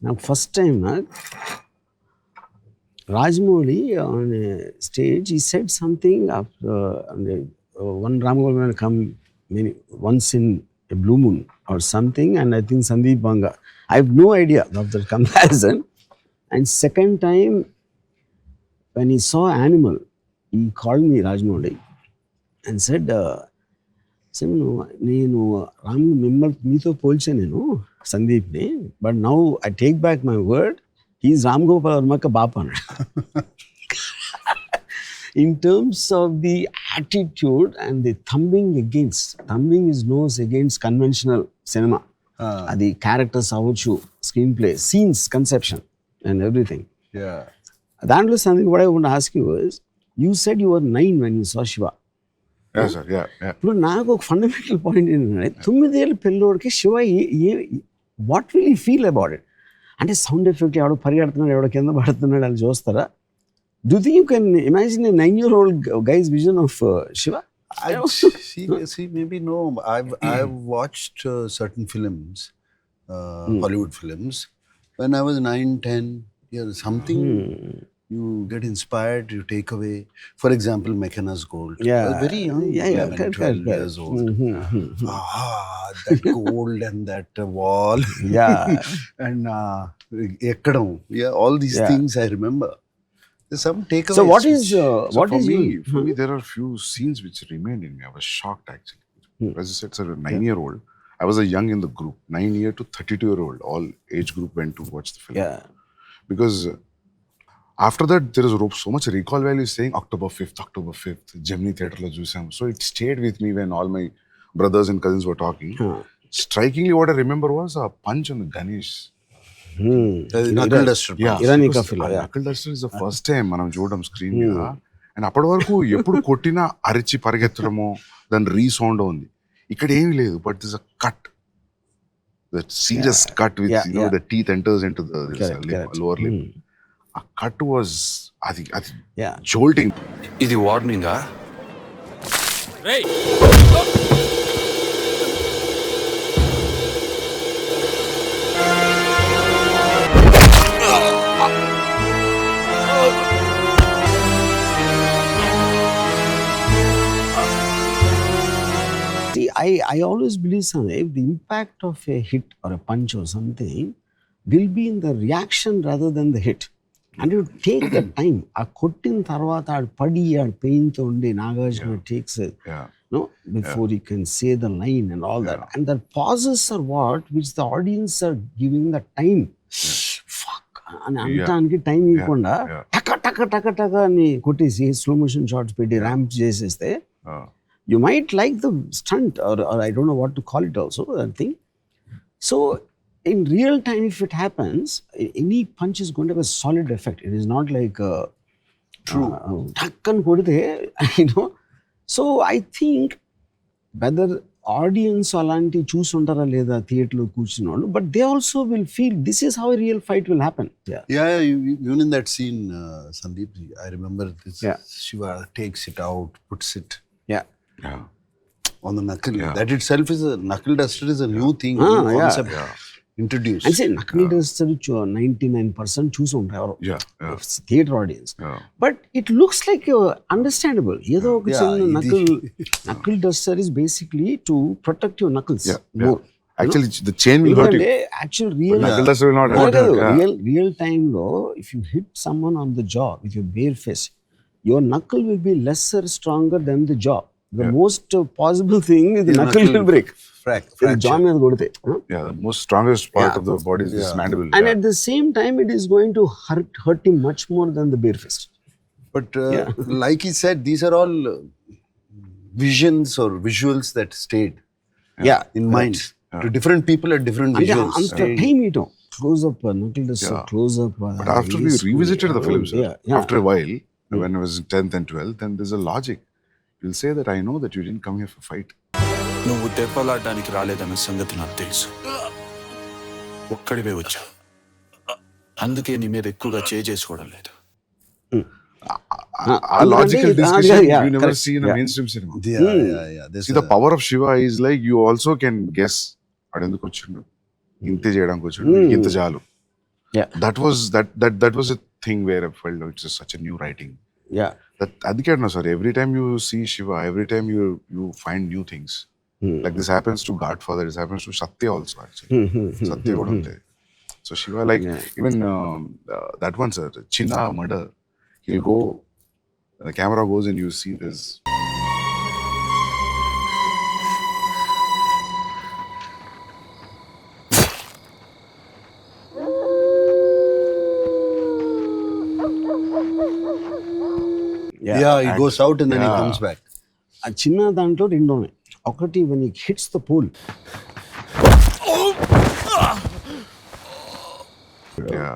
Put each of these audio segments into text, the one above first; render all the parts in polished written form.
నాకు first time Rajmouli on a stage, he said something after one Ram Gopal will come once in a blue moon or something, and I think Sandeep Vanga. I have no idea of the comparison. And second time, when he saw Animal, he called me Rajmouli and said, నేను రామ్ మిమ్మల్ని మీతో పోల్చాను సందీప్ని, but now I take back my word, he's Ram Gopal Verma Bapa. In terms of the attitude and the thumbing his nose against conventional cinema. The characters, screenplay, scenes, conception, and everything. Yeah. That was something what I want to ask you is, you said you were 9 when you saw Shiva. Yes, sir. Yeah. ఇప్పుడు నాకు ఒక fundamental point ఏంటంటే 9 ఏళ్ళ పిల్లోడికి Shiva what will you feel about it? అంటే sound effect ఎవడో పరిగెడుతున్నాడు, ఎవడో కింద పడుతున్నాడు అని చూస్తారా? Do you think you can imagine a 9-year-old guy's vision of Shiva? See, maybe no. I've watched certain films, Hollywood films, when I was 9, 10 years. Something you get inspired, you take away. For example, McKenna's Gold. Yeah. I was very young, 11, 12 years old. That gold and that wall. Yeah. And Ekkadam. Yeah, all these things I remember. There's some takeaways. So what is for me, there are few scenes which remained in me. I was shocked actually. As you said, sir, a 9-year-old. I was a young in the group, 9-year to 32-year-old. All age group went to watch the film. Yeah. Because after that, there is so much recall value saying October 5th, Gemini Theatre lo chusam. So it stayed with me when all my brothers and cousins were talking. Strikingly, what I remember was a punch on the Ganesh. Knuckle duster. Yeah. Knuckle duster is the first time మనం చూడడం screen మీద. And అప్పటి వరకు ఎప్పుడు కొట్టినా అరిచి పరిగెత్తడమో దాని resound ఉంది. ఇక్కడ ఏమీ లేదు, but this a cut, that serious cut with the teeth enters into the lower lip. ఆ కట్ వాజ్ అది జోల్టింగ్. ఇది వార్నింగా? I always believe something, the impact of a hit or a punch or something will be in the reaction rather than the hit. And you take the time. ఆ కొట్టిన తర్వాత ఆడు పడి ఆడు పెయిన్తో ఉండి Nagarjuna takes it, before he can say the line and all that. And the pauses are what which the audience are giving the time. Fuck అని అంటానికి time ఇవ్వకుండా టక టక టక టక అని కొట్టేసి స్లో మోషన్ షాట్స్ పెట్టి ర్యాంప్ చేసేస్తే you might like the stunt or I don't know what to call it also, that thing. So in real time, if it happens, any punch is going to have a solid effect. It is not like true takkan kodite, So I think whether audience alanti chusuntara leda theatre lo కూర్చున్నోళ్ళు, but they also will feel this is how a real fight will happen. Even in that scene, Sandeep, I remember this. Shiva takes it out, puts it on the knuckle. That itself is a knuckle duster is a new thing, new concept introduced. I say knuckle duster 99% చూసుంటారు theatre audience. But it looks like understandable. ఏదో ఒక చిన్న knuckle duster is basically to protect your knuckles more. Actually, the chain will hurt you. Actually, real knuckle duster will not hurt you. Real time lo, if you hit someone on the jaw with your bare fist, your knuckle will be lesser stronger than the jaw. The most possible thing is the knuckle will break. Fracture. Jaw మీద కొడితే. The most strongest part of the body is this mandible. And at the same time, it is going to hurt him much more than the bare fist. But like he said, these are all visions or visuals that stayed in mind. To different people at different visuals. Anta time ito. Close up, knuckle duster, close up. But after we revisited the film, sir, after a while, when I was in 10th and 12th, then there's a logic. You'll say that I know that you didn't come here for fight. నువ్వు దెబ్బలాడడానికి రాలేదన్న సంగతి నాకు తెలుసు. ఒక్కడివే వచ్చా, అందుకే నీ మీద ఎక్కువగా చేసుకోవడం లేదు. A logical discussion you never see in a mainstream cinema. See, the power of Shiva is like you also can guess. అడెందుకు వచ్చిండు, ఇంతే చేయడానికి వచ్చిండు, ఇంత చాలు. Yeah. That was a thing where I felt it's just such a new writing. Yeah. That adike no sir. Every time you see Shiva, every time you find new things. Like this happens to Godfather. This happens to Satya also actually. Satya kuda unte. So Shiva, like even that one sir, Chinna murder. He'll go. The camera goes and you see this. Yeah, he goes out and then he comes back. ఆ చిన్న దాంట్లో రెండు ఉన్నాయి. ఒకటి when he hits the pole. Yeah.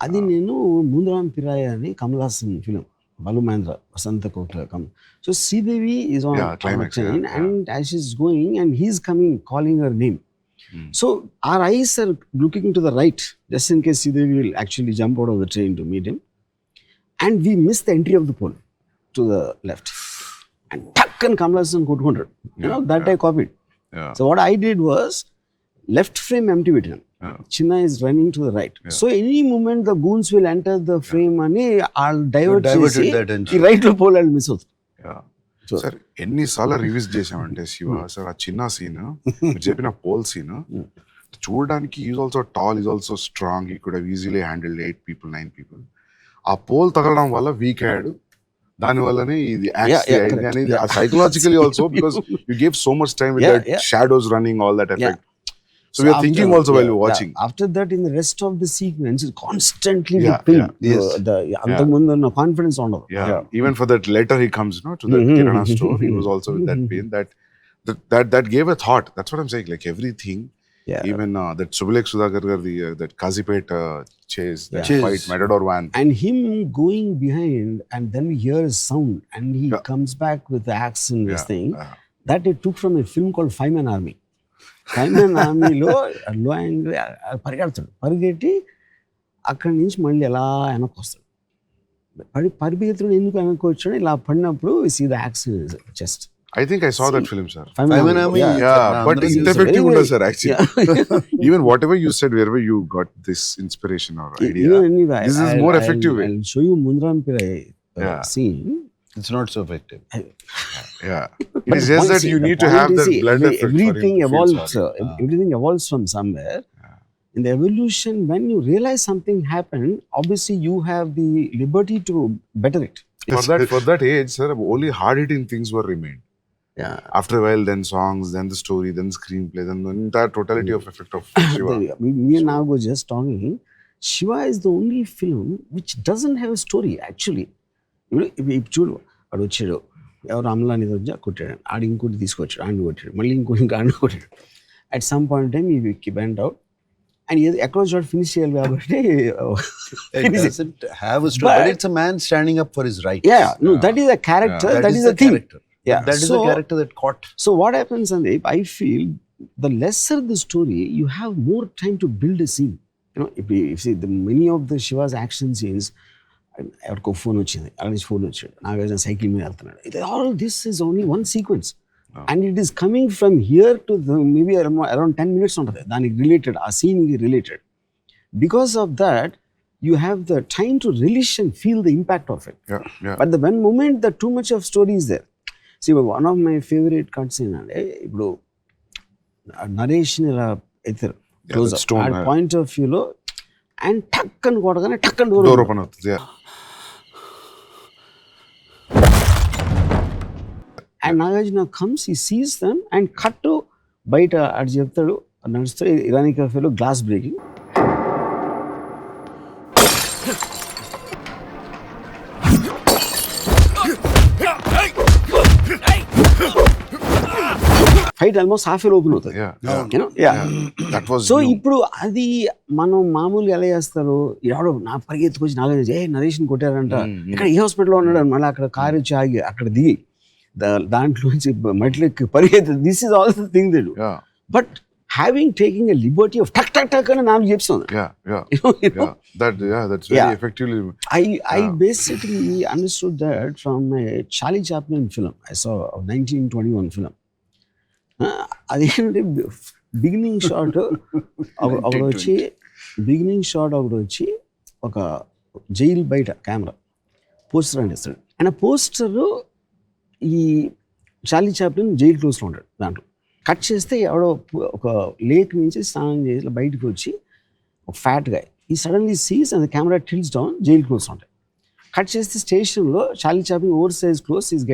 అది నేను ముందరాం పిరాయ అని Kamal Haasan film, Balu Mahindra, Vasantha Kokila come. So Sridevi is on climax, train yeah. and as she's going and he's coming calling her name. So our eyes are looking to the right just in case Sridevi will actually jump out of the train to meet him. And we miss the entry of the pole to the left. And tuck and Kamal Hassan కొట్టుకుంటాడు. That I copied. Yeah. So what I did was left frame empty పెట్టాను. Chinna is running to the right. So any moment the goons will enter the frame అని I'll divert చేసి ఈ right లో pole I'll miss అవుతుంది. Sir ఎన్నిసార్లు reviews చేసామంటే Shiva sir ఆ చిన్న సీన్ మీరు చెప్పిన పోల్ సీన్ చూడడానికి is also tall, is also strong, he could easily handle 8 people 9 people. ఆ పోల్ తగలడం వల్ల వీక్ అయ్యాడు, దాని వల్లనే ఇది అనేది psychologically also because you gave so much time with that shadows running all that effect. So we are thinking also while we're watching. After that, in the rest of the sequence, it's constantly film. The antamundu na confidence on. Even for that letter he comes, to the Kirana store, he was also with that pain. That gave a thought. That's what I'm saying. Like everything. Even that Subulek Sudhakar that Kazipet chase, that fight, Matador van. And him going behind, and then we hear a sound, and he comes back with the axe and this thing. That I took from a film called Five-Man Army. Five-Man Armyలో low angle పరిగెడతాడు, పరిగెట్టి అక్కడి నుంచి మళ్ళీ ఎలా వెనక్కి వస్తాడు. పరిగెత్తుడు ఎందుకు వెనక్కి వచ్చాడు, ఇలా పడినప్పుడు see the axe chest. I think I saw that film, sir. Five-Man Army. But it's effective under, sir, actually. Even whatever you said, wherever you got this inspiration or idea, this is more effective way. I'll show you Mundaram Pirai scene. It's not so effective. It is just that you need to have that blood effect. Everything evolves. Everything evolves from somewhere. In the evolution, when you realize something happened, obviously you have the liberty to better it. For that age, sir, only hard-hitting things were remained. After a while, then songs, then the story, then the screenplay, then the entire totality of effect of Shiva. Me and Nago just talking. Shiva is the only film which doesn't have a story actually. ఇప్పుడు చూడు, వాడు వచ్చాడు, ఎవరు అమలాని వచ్చా కొట్టాడు, ఆడు ఇంకోటి తీసుకొచ్చాడు, ఆడిని కొట్టాడు, మళ్ళీ ఇంకోటి ఆడిని కొట్టాడు. అట్ సమ్ పాయింట్ టైం ఈ బెండ్ అవుట్ అండ్ ఎక్కడో చోట ఫినిష్ చేయాలి కాబట్టి it doesn't have a story, but it's a man standing up for his rights. That is a character, that is a theme. That is the character that caught. So what happens, Sandeep, I feel the lesser the story, you have more time to build a scene. If you see many of the Shiva's action scenes, ఎవరికో phone వచ్చింది, అక్కడ నుంచి phone వచ్చాడు, Nagarjuna cycle మీద వెళ్తున్నాడు, all this is only one sequence and it is coming from here to maybe around 10 minutes ఉంటుంది దానికి related, ఆ సీన్కి related. Because of that you have the time to release and feel the impact of it. But the one moment the too much of story is there. See, one of my favorite cuts in అంటే ఇప్పుడు నరేష్ని ఇలా ఎత్తారు close up point of వ్యూలో and టక్ అని కొట్టగానే టక్ అని డోర్ ఓపెన్ అవుతుంది. And Nagarjuna comes, he sees them and cut బయట అటు చెప్తాడు, నడుస్తాడు, ఇరానీ కఫేలో glass breaking. Fight almost half open అవుతుంది. సో ఇప్పుడు అది మనం మామూలుగా ఎలా చేస్తారు, ఎవడో నా పరిగెత్తుకొచ్చి నరేష్ని కొట్టారంట, ఇక్కడ ఈ హాస్పిటల్లో ఉన్నాడు, మళ్ళీ అక్కడ కారు వచ్చి ఆగి అక్కడ దిగి దాంట్లోంచి మెట్లెక్కి పరిగెత్తి, this is all the thing they do. But having taking a Liberty of టక్ టక్ టక్ అని నాకు చెప్తుంది. I basically understood that from a Charlie Chaplin film I saw, of 1921 film. అదేంటంటే బిగినింగ్ షాట్ ఒకడు వచ్చి బిగినింగ్ షాట్ ఒకటి వచ్చి ఒక జైలు బయట కెమెరా పోస్టర్ అంటిస్తాడు. ఆయన పోస్టర్ ఈ చార్లీ చాప్లిన్ జైలు క్లోజ్లో ఉంటాడు. దాంట్లో కట్ చేస్తే ఎవడో ఒక లేక్ నుంచి స్నానం చేసి బయటకు వచ్చి ఒక ఫ్యాట్ గా ఈ suddenly sees and camera tilts down, jail close ఉంటాయి. కట్ చేస్తే స్టేషన్లో Charlie Chaplin over size close is